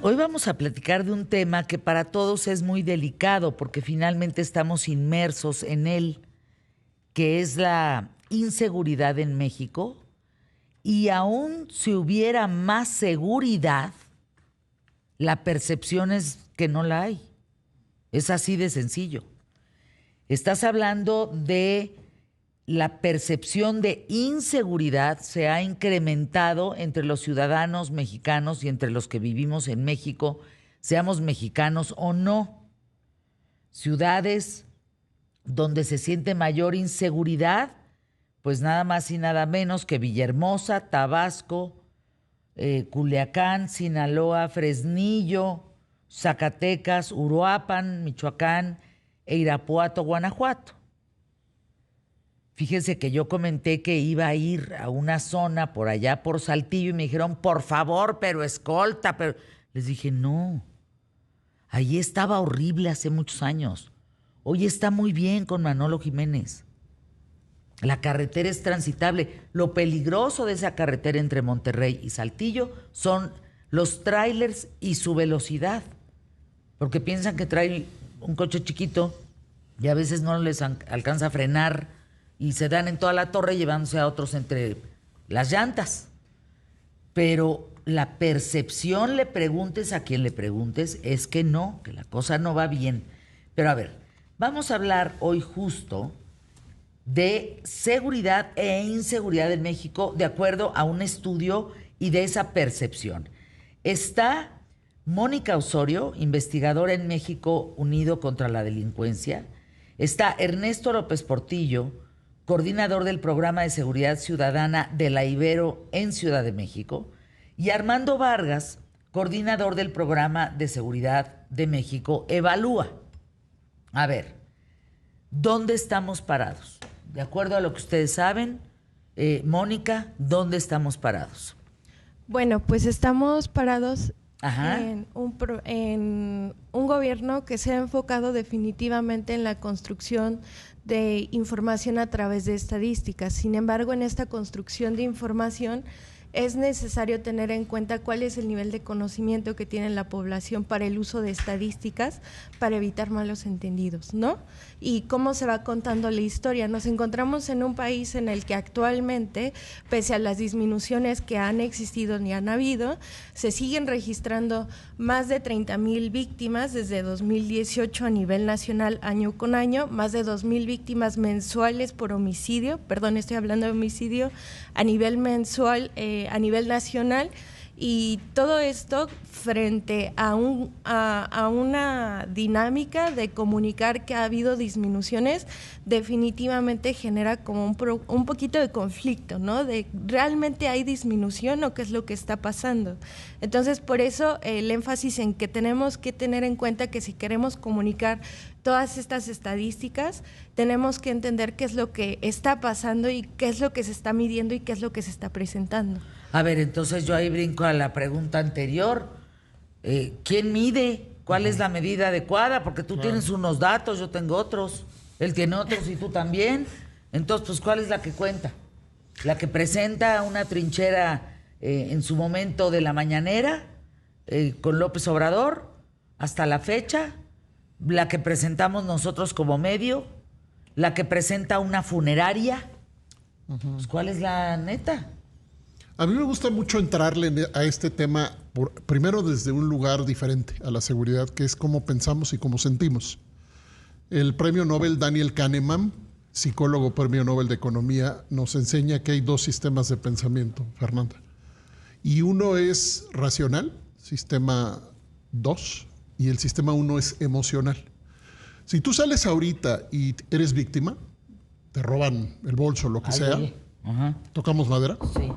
Hoy vamos a platicar de un tema que para todos es muy delicado porque finalmente estamos inmersos en él, que es la inseguridad en México. Y aún si hubiera más seguridad, la percepción es que no la hay. Es así de sencillo. Estás hablando de la percepción de inseguridad se ha incrementado entre los ciudadanos mexicanos y entre los que vivimos en México, seamos mexicanos o no. Ciudades donde se siente mayor inseguridad, pues nada más y nada menos que Villahermosa, Tabasco, Culiacán, Sinaloa, Fresnillo, Zacatecas, Uruapan, Michoacán e Irapuato, Guanajuato. Fíjense que yo comenté que iba a ir a una zona por allá por Saltillo y me dijeron, por favor, pero escolta. Pero les dije, no, allí estaba horrible hace muchos años. Hoy está muy bien con Manolo Jiménez. La carretera es transitable. Lo peligroso de esa carretera entre Monterrey y Saltillo son los tráilers y su velocidad. Porque piensan que trae un coche chiquito y a veces no les alcanza a frenar y se dan en toda la torre llevándose a otros entre las llantas. Pero la percepción, le preguntes a quien le preguntes, es que no, que la cosa no va bien. Pero a ver, vamos a hablar hoy justo de seguridad e inseguridad en México de acuerdo a un estudio y de esa percepción. Está Mónica Osorio, investigadora en México Unido contra la Delincuencia. Está Ernesto López Portillo, coordinador del Programa de Seguridad Ciudadana de la Ibero en Ciudad de México, y Armando Vargas, coordinador del Programa de Seguridad de México, Evalúa. A ver, ¿dónde estamos parados? De acuerdo a lo que ustedes saben, Mónica, ¿dónde estamos parados? Bueno, pues estamos parados Ajá. en un gobierno que se ha enfocado definitivamente en la construcción de información a través de estadísticas. Sin embargo, en esta construcción de información es necesario tener en cuenta cuál es el nivel de conocimiento que tiene la población para el uso de estadísticas para evitar malos entendidos, ¿no? Y cómo se va contando la historia. Nos encontramos en un país en el que actualmente, pese a las disminuciones que han existido ni han habido, se siguen registrando más de 30,000 víctimas desde 2018 a nivel nacional año con año, más de 2,000 víctimas mensuales por homicidio, perdón, estoy hablando de homicidio, a nivel mensual, a nivel nacional, y todo esto frente a una dinámica de comunicar que ha habido disminuciones, definitivamente genera como un poquito de conflicto, ¿no? De ¿realmente hay disminución o qué es lo que está pasando? Entonces, por eso el énfasis en que tenemos que tener en cuenta que si queremos comunicar todas estas estadísticas, tenemos que entender qué es lo que está pasando y qué es lo que se está midiendo y qué es lo que se está presentando. A ver, entonces yo ahí brinco a la pregunta anterior. ¿Quién mide? ¿Cuál es la medida adecuada? Porque tú tienes unos datos, yo tengo otros, él tiene otros y tú también. Entonces, pues, ¿cuál es la que cuenta? ¿La que presenta una trinchera en su momento de la mañanera con López Obrador hasta la fecha? ¿La que presentamos nosotros como medio? ¿La que presenta una funeraria? Pues, ¿cuál es la neta? A mí me gusta mucho entrarle a este tema, primero desde un lugar diferente a la seguridad, que es cómo pensamos y cómo sentimos. El premio Nobel Daniel Kahneman, psicólogo premio Nobel de Economía, nos enseña que hay dos sistemas de pensamiento, Fernanda. Y uno es racional, sistema 2, y el sistema 1 es emocional. Si tú sales ahorita y eres víctima, te roban el bolso, lo que sea, ¿tocamos madera? Sí.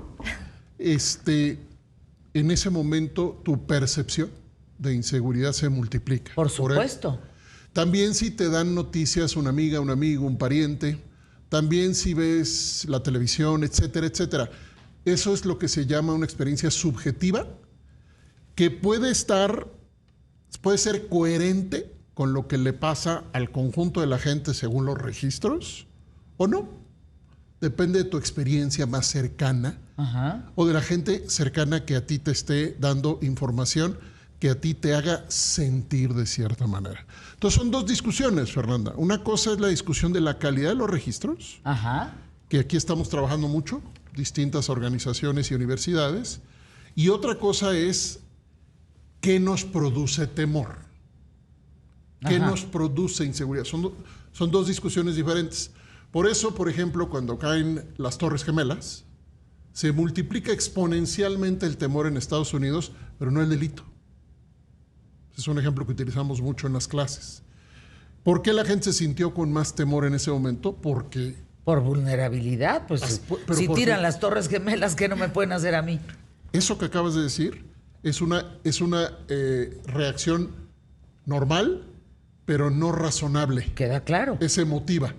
En ese momento tu percepción de inseguridad se multiplica. Por supuesto. También si te dan noticias una amiga, un amigo, un pariente, también si ves la televisión, etcétera, etcétera. Eso es lo que se llama una experiencia subjetiva que puede ser coherente con lo que le pasa al conjunto de la gente según los registros o no. Depende de tu experiencia más cercana o de la gente cercana que a ti te esté dando información que a ti te haga sentir de cierta manera. Entonces son dos discusiones, Fernanda. Una cosa es la discusión de la calidad de los registros, Ajá. que aquí estamos trabajando mucho, distintas organizaciones y universidades, y otra cosa es qué nos produce temor, qué Ajá. nos produce inseguridad. Son dos discusiones diferentes. Por eso, por ejemplo, cuando caen las Torres Gemelas, se multiplica exponencialmente el temor en Estados Unidos, pero no el delito. Es un ejemplo que utilizamos mucho en las clases. ¿Por qué la gente se sintió con más temor en ese momento? Porque Por vulnerabilidad, pues pero si por tiran qué? las Torres Gemelas, ¿qué no me pueden hacer a mí? eso que acabas de decir es una reacción normal, pero no razonable. Queda claro. Es emotiva.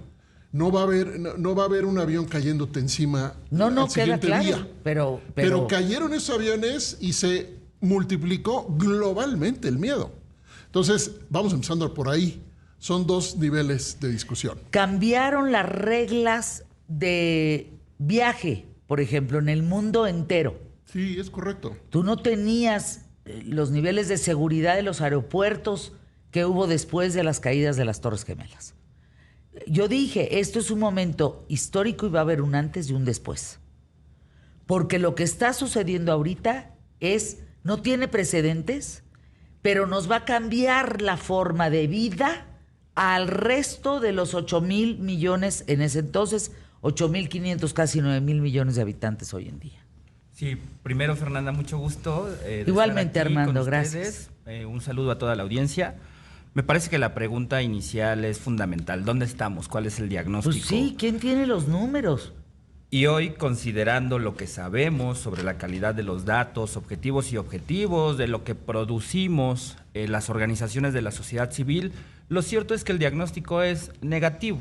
No va a haber un avión cayéndote encima No, al queda siguiente claro. día. Pero Cayeron esos aviones y se multiplicó globalmente el miedo. Entonces, vamos empezando por ahí. Son dos niveles de discusión. cambiaron las reglas de viaje, por ejemplo, en el mundo entero. Sí, es correcto. Tú no tenías los niveles de seguridad de los aeropuertos que hubo después de las caídas de las Torres Gemelas. Yo dije, esto es un momento histórico y va a haber un antes y un después. Porque lo que está sucediendo ahorita no tiene precedentes, pero nos va a cambiar la forma de vida al resto de los 8,000 millones, en ese entonces, 8,500, casi 9,000 millones de habitantes hoy en día. Sí, primero, Fernanda, mucho gusto. De Igualmente, estar aquí Armando, con gracias. ustedes. Un saludo a toda la audiencia. Me parece que la pregunta inicial es fundamental. ¿Dónde estamos? ¿Cuál es el diagnóstico? Pues sí, ¿quién tiene los números? Y hoy, considerando lo que sabemos sobre la calidad de los datos, objetivos, de lo que producimos las organizaciones de la sociedad civil, lo cierto es que el diagnóstico es negativo.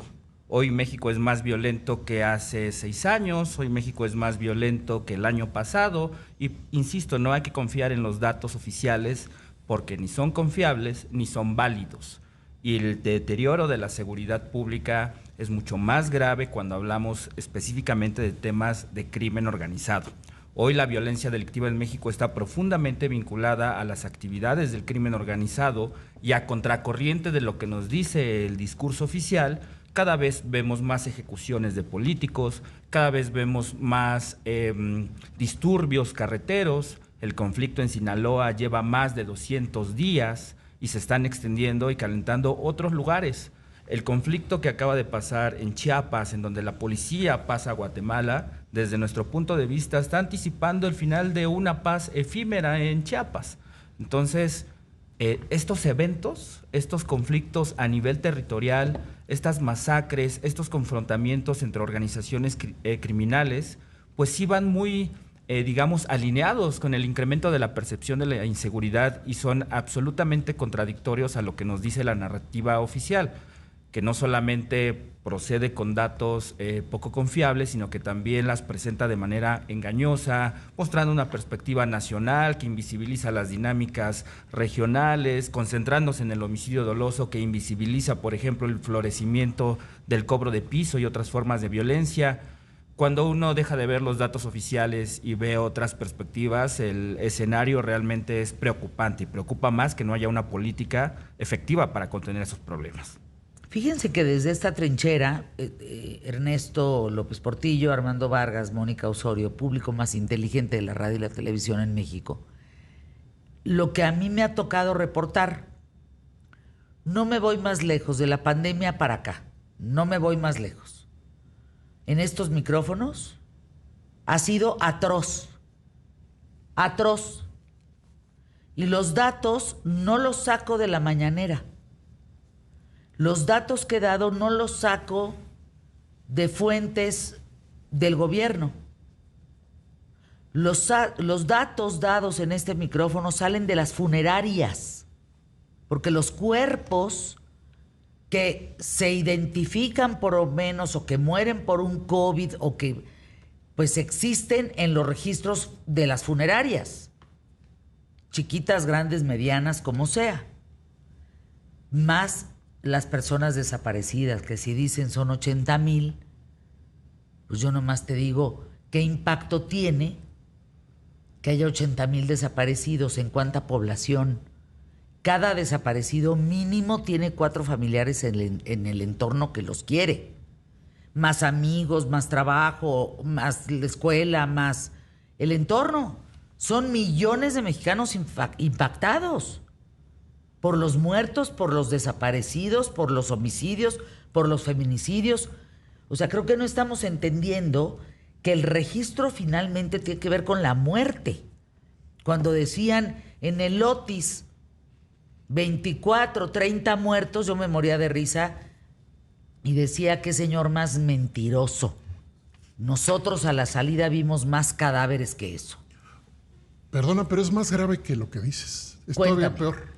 Hoy México es más violento que hace 6 años, hoy México es más violento que el año pasado y, insisto, no hay que confiar en los datos oficiales porque ni son confiables ni son válidos. Y el deterioro de la seguridad pública es mucho más grave cuando hablamos específicamente de temas de crimen organizado. Hoy la violencia delictiva en México está profundamente vinculada a las actividades del crimen organizado y a contracorriente de lo que nos dice el discurso oficial. Cada vez vemos más ejecuciones de políticos, cada vez vemos más disturbios carreteros. El conflicto en Sinaloa lleva más de 200 días y se están extendiendo y calentando otros lugares. El conflicto que acaba de pasar en Chiapas, en donde la policía pasa a Guatemala, desde nuestro punto de vista, está anticipando el final de una paz efímera en Chiapas. Entonces, estos eventos, estos conflictos a nivel territorial, estas masacres, estos confrontamientos entre organizaciones criminales, pues sí van muy, digamos, alineados con el incremento de la percepción de la inseguridad y son absolutamente contradictorios a lo que nos dice la narrativa oficial, que no solamente procede con datos poco confiables, sino que también las presenta de manera engañosa, mostrando una perspectiva nacional que invisibiliza las dinámicas regionales, concentrándose en el homicidio doloso que invisibiliza, por ejemplo, el florecimiento del cobro de piso y otras formas de violencia. Cuando uno deja de ver los datos oficiales y ve otras perspectivas, el escenario realmente es preocupante y preocupa más que no haya una política efectiva para contener esos problemas. Fíjense que desde esta trinchera, Ernesto López Portillo, Armando Vargas, Mónica Osorio, público más inteligente de la radio y la televisión en México, lo que a mí me ha tocado reportar, no me voy más lejos de la pandemia para acá, no me voy más lejos. En estos micrófonos ha sido atroz, atroz. Y los datos no los saco de la mañanera. Los datos que he dado no los saco de fuentes del gobierno. Los datos dados en este micrófono salen de las funerarias, porque los cuerpos que se identifican por lo menos o que mueren por un COVID o que pues existen en los registros de las funerarias, chiquitas, grandes, medianas, como sea, más las personas desaparecidas, que si dicen son 80,000, pues yo nomás te digo qué impacto tiene que haya 80,000 desaparecidos, en cuánta población cada desaparecido mínimo tiene 4 familiares en el entorno que los quiere. Más amigos, más trabajo, más la escuela, más el entorno. Son millones de mexicanos impactados por los muertos, por los desaparecidos, por los homicidios, por los feminicidios. O sea, creo que no estamos entendiendo que el registro finalmente tiene que ver con la muerte. Cuando decían en el Otis 24, 30 muertos, yo me moría de risa y decía, qué señor más mentiroso. Nosotros a la salida vimos más cadáveres que eso. Perdona, pero es más grave que lo que dices. Es Cuéntame. todavía peor.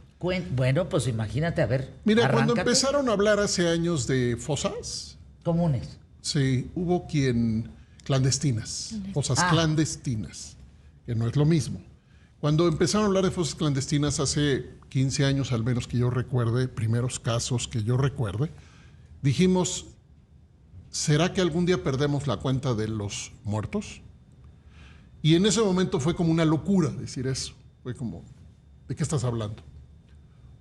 Bueno, pues imagínate, a ver. Mira, cuando arráncate. empezaron a hablar hace años de fosas, Comunes. sí, hubo quien... fosas clandestinas, que no es lo mismo. Cuando empezaron a hablar de fosas clandestinas hace 15 años, al menos que yo recuerde, primeros casos que yo recuerde, dijimos, ¿será que algún día perdemos la cuenta de los muertos? Y en ese momento fue como una locura decir eso. Fue como, ¿de qué estás hablando?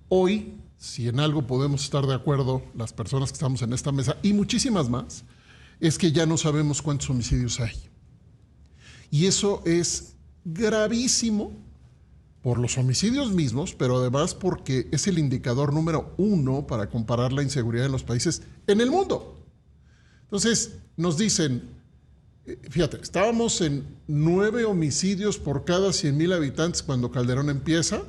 Hoy, si en algo podemos estar de acuerdo las personas que estamos en esta mesa y muchísimas más, es que ya no sabemos cuántos homicidios hay. Y eso es gravísimo por los homicidios mismos, pero además porque es el indicador número 1 para comparar la inseguridad en los países en el mundo. Entonces, nos dicen, fíjate, estábamos en 9 homicidios por cada 100,000 habitantes cuando Calderón empieza,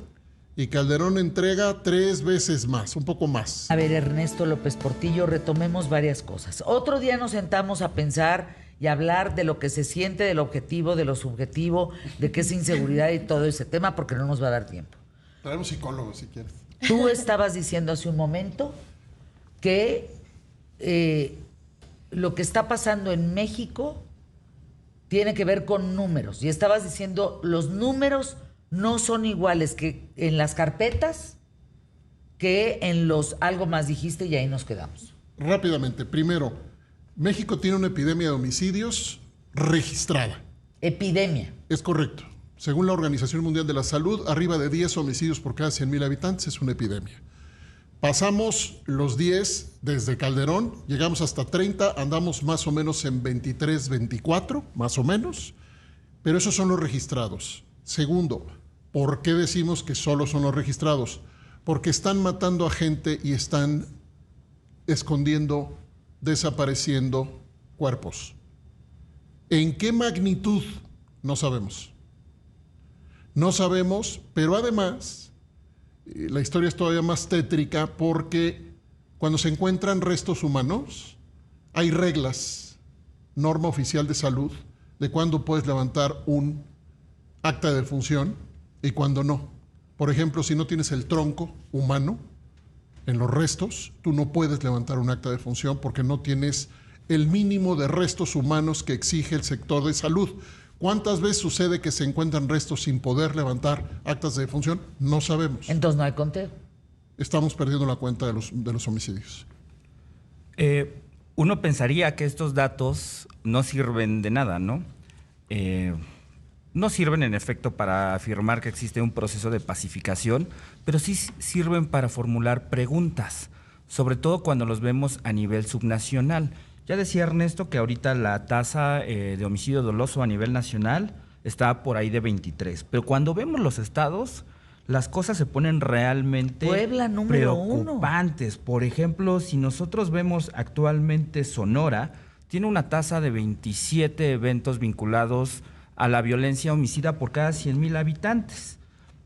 y Calderón entrega 3 veces más, un poco más. A ver, Ernesto López Portillo, retomemos varias cosas. Otro día nos sentamos a pensar y a hablar de lo que se siente, del objetivo, de lo subjetivo, de qué es inseguridad y todo ese tema, porque no nos va a dar tiempo. Traemos psicólogos si quieres. Tú estabas diciendo hace un momento que lo que está pasando en México tiene que ver con números. Y estabas diciendo, los números no son iguales que en las carpetas que en los algo más dijiste y ahí nos quedamos. Rápidamente, primero, México tiene una epidemia de homicidios registrada. Epidemia. Es correcto. Según la Organización Mundial de la Salud, arriba de 10 homicidios por cada 100,000 habitantes es una epidemia. Pasamos los 10 desde Calderón, llegamos hasta 30, andamos más o menos en 23, 24, más o menos, pero esos son los registrados. Segundo, ¿por qué decimos que solo son los registrados? Porque están matando a gente y están escondiendo, desapareciendo cuerpos. ¿En qué magnitud? No sabemos. No sabemos, pero además la historia es todavía más tétrica porque cuando se encuentran restos humanos hay reglas, norma oficial de salud, de cuándo puedes levantar un acta de defunción y cuándo no. Por ejemplo, si no tienes el tronco humano en los restos, tú no puedes levantar un acta de defunción porque no tienes el mínimo de restos humanos que exige el sector de salud. ¿Cuántas veces sucede que se encuentran restos sin poder levantar actas de defunción? No sabemos. Entonces no hay conteo. Estamos perdiendo la cuenta de los homicidios. Uno pensaría que estos datos no sirven de nada, ¿no? No sirven en efecto para afirmar que existe un proceso de pacificación, pero sí sirven para formular preguntas, sobre todo cuando los vemos a nivel subnacional. Ya decía Ernesto que ahorita la tasa de homicidio doloso a nivel nacional está por ahí de 23, pero cuando vemos los estados, las cosas se ponen realmente Puebla, número 1. preocupantes. Por ejemplo, si nosotros vemos actualmente Sonora, tiene una tasa de 27 eventos vinculados a la violencia homicida por cada 100,000 habitantes.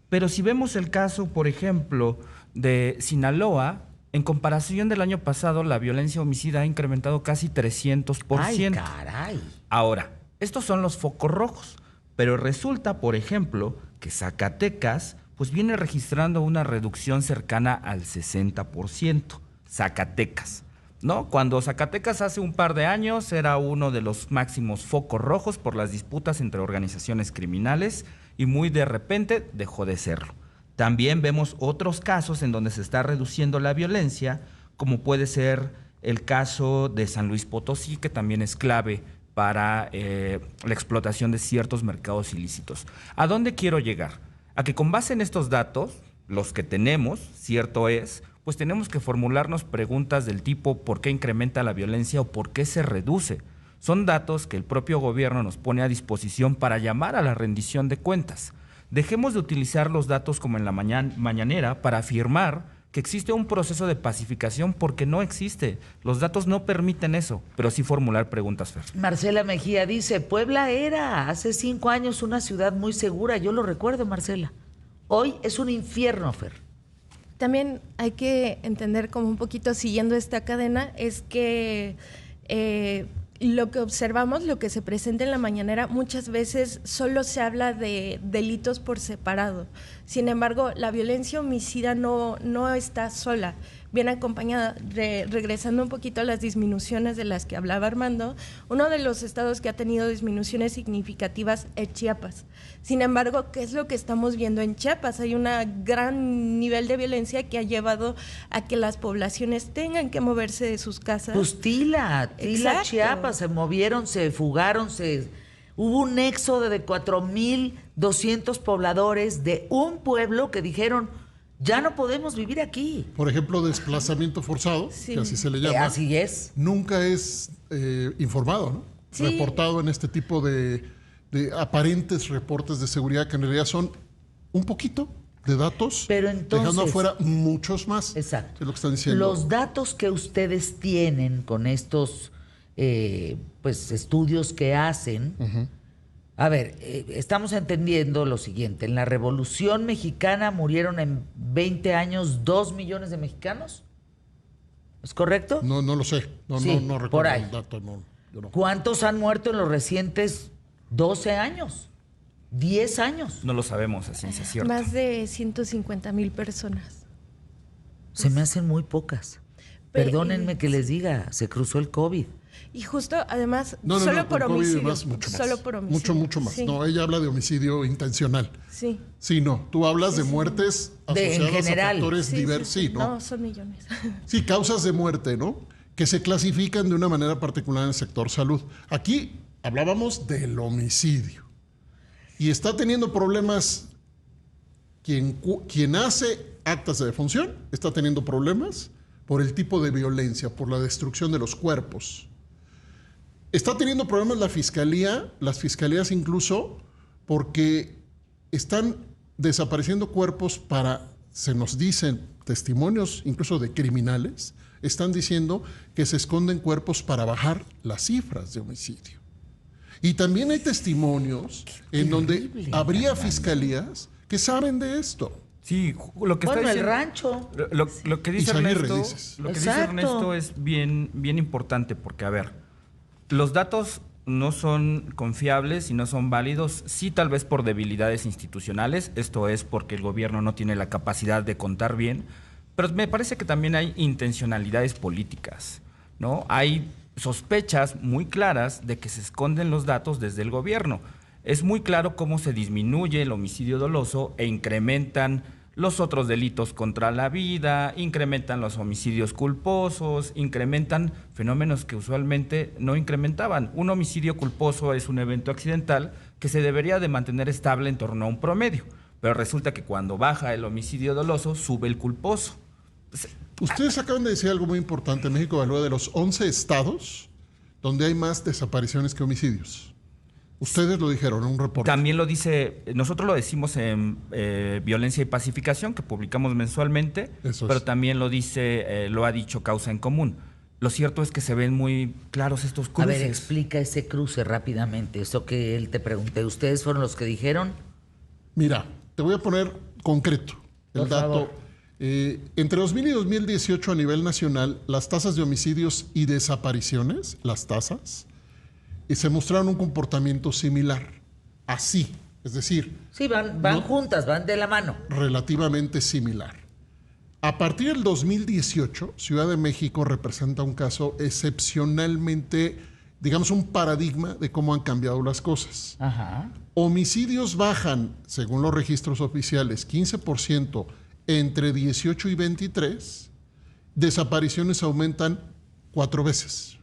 Pero si vemos el caso, por ejemplo, de Sinaloa, en comparación del año pasado, la violencia homicida ha incrementado casi 300%. ¡Ay, caray! Ahora, estos son los focos rojos, pero resulta, por ejemplo, que Zacatecas pues viene registrando una reducción cercana al 60%. Zacatecas, ¿no? Cuando Zacatecas hace un par de años era uno de los máximos focos rojos por las disputas entre organizaciones criminales y muy de repente dejó de serlo. También vemos otros casos en donde se está reduciendo la violencia, como puede ser el caso de San Luis Potosí, que también es clave para la explotación de ciertos mercados ilícitos. ¿A dónde quiero llegar? A que con base en estos datos, los que tenemos, cierto es, pues tenemos que formularnos preguntas del tipo ¿por qué incrementa la violencia o por qué se reduce? Son datos que el propio gobierno nos pone a disposición para llamar a la rendición de cuentas. Dejemos de utilizar los datos como en la mañanera para afirmar que existe un proceso de pacificación, porque no existe. Los datos no permiten eso, pero sí formular preguntas, Fer. Marcela Mejía dice, Puebla era hace 5 años una ciudad muy segura. Yo lo recuerdo, Marcela. Hoy es un infierno, Fer. También hay que entender, como un poquito siguiendo esta cadena, es que lo que observamos, lo que se presenta en la mañanera, muchas veces solo se habla de delitos por separado. Sin embargo, la violencia homicida no está sola, viene acompañada. Regresando un poquito a las disminuciones de las que hablaba Armando, uno de los estados que ha tenido disminuciones significativas es Chiapas. Sin embargo, ¿qué es lo que estamos viendo en Chiapas? Hay un gran nivel de violencia que ha llevado a que las poblaciones tengan que moverse de sus casas. Pues Tila, Exacto. Chiapas, se movieron, se fugaron, hubo un éxodo de 4,200 pobladores de un pueblo que dijeron, ya no podemos vivir aquí. Por ejemplo, desplazamiento forzado, Sí. que así se le llama. Así es. Nunca es informado, ¿no? Sí. Reportado en este tipo de aparentes reportes de seguridad, que en realidad son un poquito de datos, Pero entonces, dejando afuera muchos más. Exacto. Es lo que están diciendo. Los datos que ustedes tienen con estos pues estudios que hacen, a ver, estamos entendiendo lo siguiente. En la Revolución Mexicana murieron en 20 años 2 millones de mexicanos. ¿Es correcto? No lo sé. Sí, No por recuerdo ahí. el dato. Yo no. ¿Cuántos han muerto en los recientes 12 años? 10 años. No lo sabemos a ciencia cierta. Más de 150,000 personas. Se me hacen muy pocas. Pe- Perdónenme que les diga, se cruzó el COVID. Y justo, además, No, solo por con COVID homicidio. más, mucho más. Solo por homicidio. Mucho más. Sí. No, ella habla de homicidio intencional. Sí. Sí, no. Tú hablas de muertes De- en asociadas general. a factores diversos. Sí, ¿no? No, son millones. Sí, causas de muerte, ¿no? Que se clasifican de una manera particular en el sector salud. Aquí hablábamos del homicidio. Y está teniendo problemas quien hace actas de defunción, está teniendo problemas por el tipo de violencia, por la destrucción de los cuerpos. Está teniendo problemas la fiscalía, las fiscalías incluso, porque están desapareciendo cuerpos se nos dicen testimonios incluso de criminales, están diciendo que se esconden cuerpos para bajar las cifras de homicidio. Y también hay testimonios en donde terrible, habría Armando. fiscalías que saben de esto. Sí, lo que Bueno, está el diciendo, rancho. lo que dice Izaguirre, Ernesto, dices. lo que dice Exacto. Ernesto es bien importante, porque a ver, los datos no son confiables y no son válidos, sí, tal vez por debilidades institucionales, esto es porque el gobierno no tiene la capacidad de contar bien, pero me parece que también hay intencionalidades políticas, ¿no? Hay sospechas muy claras de que se esconden los datos desde el gobierno. Es muy claro cómo se disminuye el homicidio doloso e incrementan los otros delitos contra la vida, incrementan los homicidios culposos, incrementan fenómenos que usualmente no incrementaban. Un homicidio culposo es un evento accidental que se debería de mantener estable en torno a un promedio, pero resulta que cuando baja el homicidio doloso, sube el culposo. Ustedes acaban de decir algo muy importante. México evalúa de los 11 estados donde hay más desapariciones que homicidios. Ustedes lo dijeron en un reporte. También lo dice, nosotros lo decimos en Violencia y Pacificación, que publicamos mensualmente, Eso pero es. también lo dice, lo ha dicho Causa en Común. Lo cierto es que se ven muy claros estos A cruces. ver, explica ese cruce rápidamente. Eso que él te pregunté. ¿Ustedes fueron los que dijeron? Mira, te voy a poner concreto el Por dato. favor. Entre 2000 y 2018 a nivel nacional, las tasas de homicidios y desapariciones, las tasas, se mostraron un comportamiento similar. Así, es decir, Sí, van No. juntas, van de la mano. relativamente similar. A partir del 2018, Ciudad de México representa un caso excepcionalmente, digamos, un paradigma de cómo han cambiado las cosas. Ajá. Homicidios bajan, según los registros oficiales, 15% entre 18 y 23. Desapariciones aumentan 4 veces.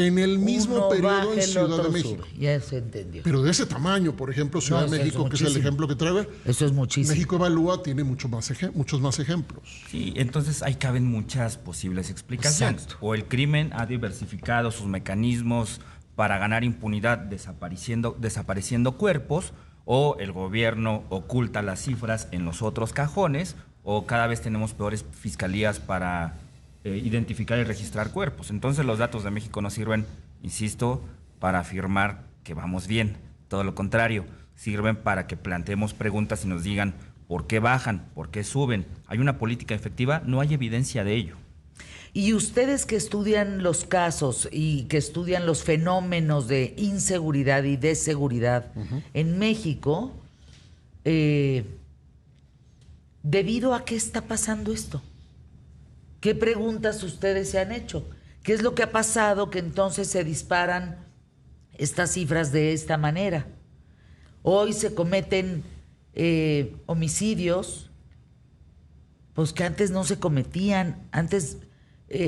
En el mismo Uno periodo baja, en el Ciudad de otro México. sube. Ya se entendió. Pero de ese tamaño, por ejemplo, Ciudad No, de eso es México, que es el muchísimo. ejemplo que traigo. Eso es muchísimo. México Evalúa tiene muchos más ejemplos. Sí, entonces ahí caben muchas posibles explicaciones. Exacto. O el crimen ha diversificado sus mecanismos para ganar impunidad desapareciendo cuerpos, o el gobierno oculta las cifras en los otros cajones, o cada vez tenemos peores fiscalías para identificar y registrar cuerpos. Entonces los datos de México no sirven, insisto, para afirmar que vamos bien. Todo lo contrario, sirven para que planteemos preguntas y nos digan por qué bajan, por qué suben. ¿Hay una política efectiva? No hay evidencia de ello. Y ustedes que estudian los casos y que estudian los fenómenos de inseguridad y de seguridad en México, ¿debido a qué está pasando esto? ¿Qué preguntas ustedes se han hecho? ¿Qué es lo que ha pasado que entonces se disparan estas cifras de esta manera? Hoy se cometen homicidios, pues que antes no se cometían. Antes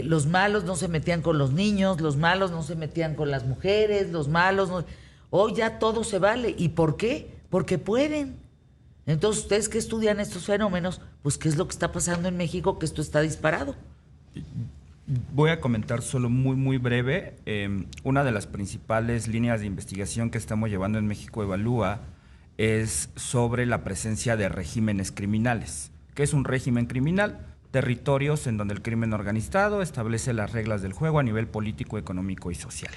los malos no se metían con los niños, los malos no se metían con las mujeres, los malos no... Hoy ya todo se vale. ¿Y por qué? Porque pueden. Entonces, ustedes que estudian estos fenómenos, pues, ¿qué es lo que está pasando en México? Que esto está disparado. Voy a comentar solo muy breve. Una de las principales líneas de investigación que estamos llevando en México Evalúa es sobre la presencia de regímenes criminales. ¿Qué es un régimen criminal? Territorios en donde el crimen organizado establece las reglas del juego a nivel político, económico y social.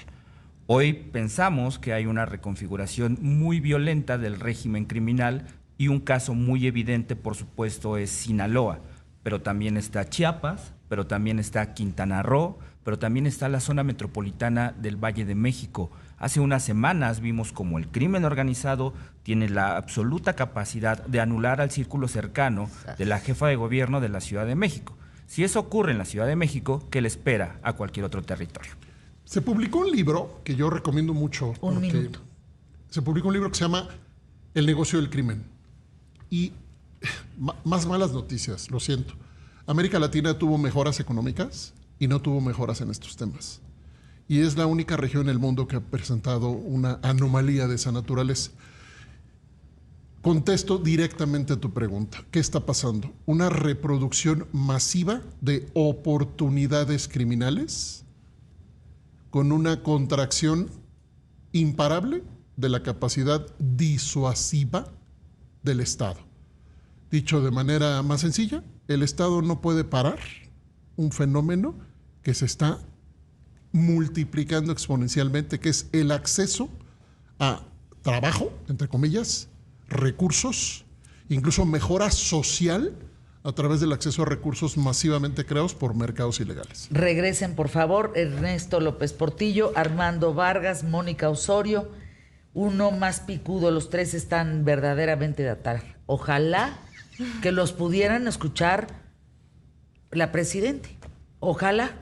Hoy pensamos que hay una reconfiguración muy violenta del régimen criminal, y un caso muy evidente, por supuesto, es Sinaloa, pero también está Chiapas, pero también está Quintana Roo, pero también está la zona metropolitana del Valle de México. Hace unas semanas vimos como el crimen organizado tiene la absoluta capacidad de anular al círculo cercano de la jefa de gobierno de la Ciudad de México. Si eso ocurre en la Ciudad de México, ¿qué le espera a cualquier otro territorio? Se publicó un libro que yo recomiendo mucho. Un minuto. Se publicó un libro que se llama El negocio del crimen. Y más malas noticias, lo siento. América Latina tuvo mejoras económicas y no tuvo mejoras en estos temas. Y es la única región en el mundo que ha presentado una anomalía de esa naturaleza. Contesto directamente a tu pregunta. ¿Qué está pasando? Una reproducción masiva de oportunidades criminales con una contracción imparable de la capacidad disuasiva del Estado. Dicho de manera más sencilla, el Estado no puede parar un fenómeno que se está multiplicando exponencialmente, que es el acceso a trabajo, entre comillas, recursos, incluso mejora social a través del acceso a recursos masivamente creados por mercados ilegales. Regresen, por favor, Ernesto López Portillo, Armando Vargas, Mónica Osorio, uno más picudo, los tres están verdaderamente de atar. Ojalá que los pudieran escuchar la presidente. Ojalá.